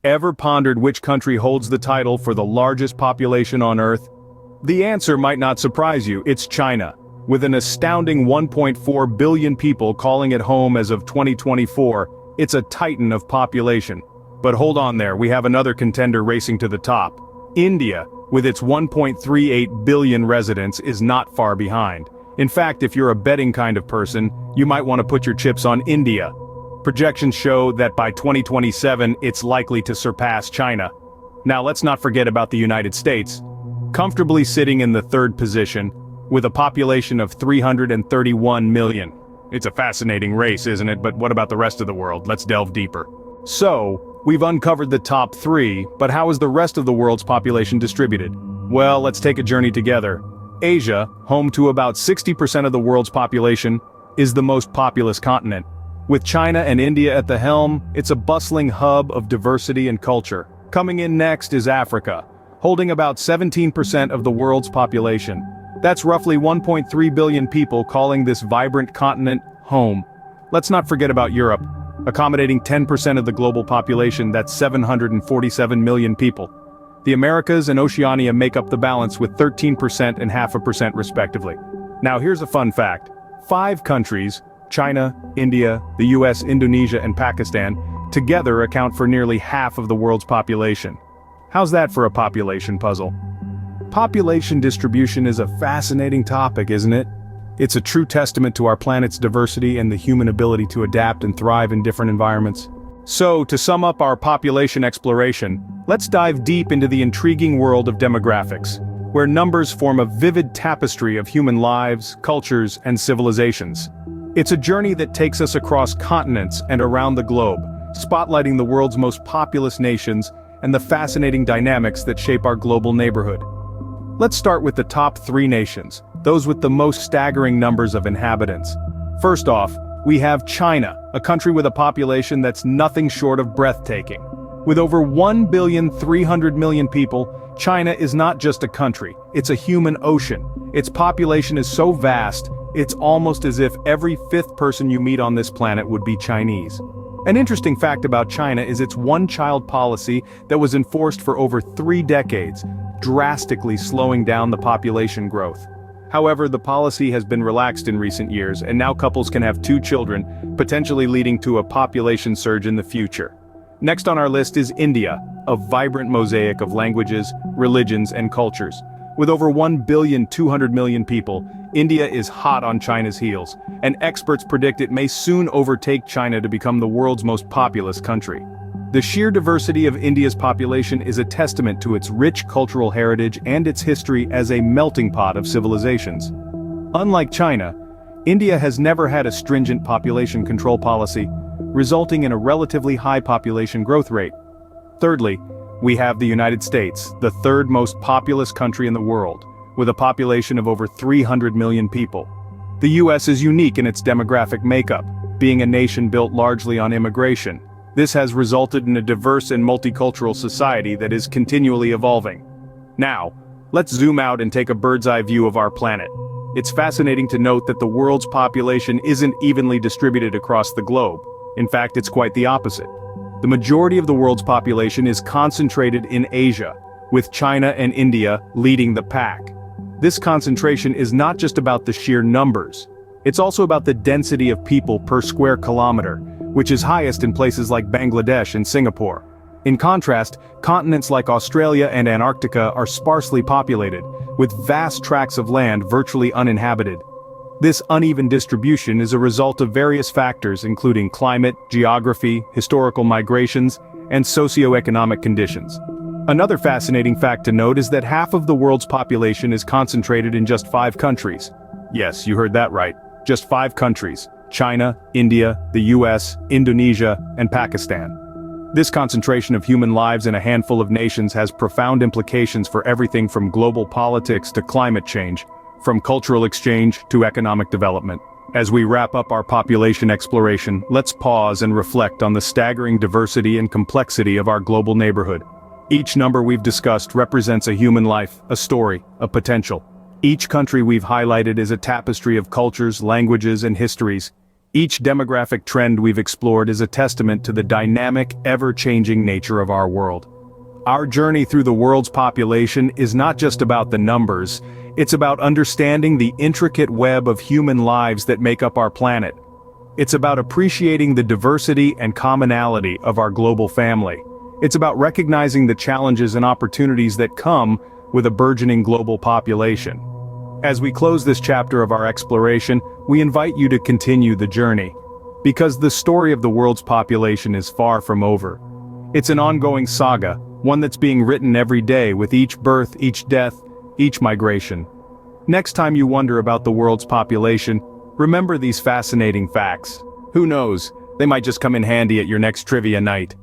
Ever pondered which country holds the title for the largest population on Earth? The answer might not surprise you, it's China, with an astounding 1.4 billion people calling it home as of 2024. It's a titan of population. But hold on there, we have another contender racing to the top. India, with its 1.38 billion residents, is not far behind. In fact, if you're a betting kind of person, you might want to put your chips on India. Projections show that by 2027, it's likely to surpass China. Now let's not forget about the United States, comfortably sitting in the third position, with a population of 331 million. It's a fascinating race, isn't it? But what about the rest of the world? Let's delve deeper. So, we've uncovered the top three, but how is the rest of the world's population distributed? Well, let's take a journey together. Asia, home to about 60% of the world's population, is the most populous continent. With China and India at the helm, it's a bustling hub of diversity and culture. Coming in next is Africa, holding about 17% of the world's population. That's roughly 1.3 billion people calling this vibrant continent home. Let's not forget about Europe, accommodating 10% of the global population. That's 747 million people. The Americas and Oceania make up the balance with 13% and 0.5% respectively. Now here's a fun fact. 5 countries, China, India, the US, Indonesia, and Pakistan, together account for nearly half of the world's population. How's that for a population puzzle? Population distribution is a fascinating topic, isn't it? It's a true testament to our planet's diversity and the human ability to adapt and thrive in different environments. So, to sum up our population exploration, let's dive deep into the intriguing world of demographics, where numbers form a vivid tapestry of human lives, cultures, and civilizations. It's a journey that takes us across continents and around the globe, spotlighting the world's most populous nations and the fascinating dynamics that shape our global neighborhood. Let's start with the top 3 nations, those with the most staggering numbers of inhabitants. First off, we have China, a country with a population that's nothing short of breathtaking. With over 1.3 billion people, China is not just a country, it's a human ocean. Its population is so vast, it's almost as if every 5th person you meet on this planet would be Chinese. An interesting fact about China is its one-child policy that was enforced for over 3 decades, drastically slowing down the population growth. However, the policy has been relaxed in recent years, and now couples can have 2 children, potentially leading to a population surge in the future. Next on our list is India, a vibrant mosaic of languages, religions, and cultures. With over 1.2 billion people, India is hot on China's heels, and experts predict it may soon overtake China to become the world's most populous country. The sheer diversity of India's population is a testament to its rich cultural heritage and its history as a melting pot of civilizations. Unlike China, India has never had a stringent population control policy, resulting in a relatively high population growth rate. Thirdly, we have the United States, the 3rd most populous country in the world, with a population of over 300 million people. The US is unique in its demographic makeup, being a nation built largely on immigration. This has resulted in a diverse and multicultural society that is continually evolving. Now, let's zoom out and take a bird's-eye view of our planet. It's fascinating to note that the world's population isn't evenly distributed across the globe. In fact, it's quite the opposite. The majority of the world's population is concentrated in Asia, with China and India leading the pack. This concentration is not just about the sheer numbers. It's also about the density of people per square kilometer, which is highest in places like Bangladesh and Singapore. In contrast, continents like Australia and Antarctica are sparsely populated, with vast tracts of land virtually uninhabited. This uneven distribution is a result of various factors including climate, geography, historical migrations, and socioeconomic conditions. Another fascinating fact to note is that half of the world's population is concentrated in just 5 countries. Yes, you heard that right. Just 5 countries: China, India, the US, Indonesia, and Pakistan. This concentration of human lives in a handful of nations has profound implications for everything from global politics to climate change, from cultural exchange to economic development. As we wrap up our population exploration, let's pause and reflect on the staggering diversity and complexity of our global neighborhood. Each number we've discussed represents a human life, a story, a potential. Each country we've highlighted is a tapestry of cultures, languages, and histories, Each demographic trend we've explored is a testament to the dynamic, ever-changing nature of our world. Our journey through the world's population is not just about the numbers, it's about understanding the intricate web of human lives that make up our planet. It's about appreciating the diversity and commonality of our global family. It's about recognizing the challenges and opportunities that come with a burgeoning global population. As we close this chapter of our exploration, we invite you to continue the journey. Because the story of the world's population is far from over. It's an ongoing saga, one that's being written every day with each birth, each death, each migration. Next time you wonder about the world's population, remember these fascinating facts. Who knows, they might just come in handy at your next trivia night.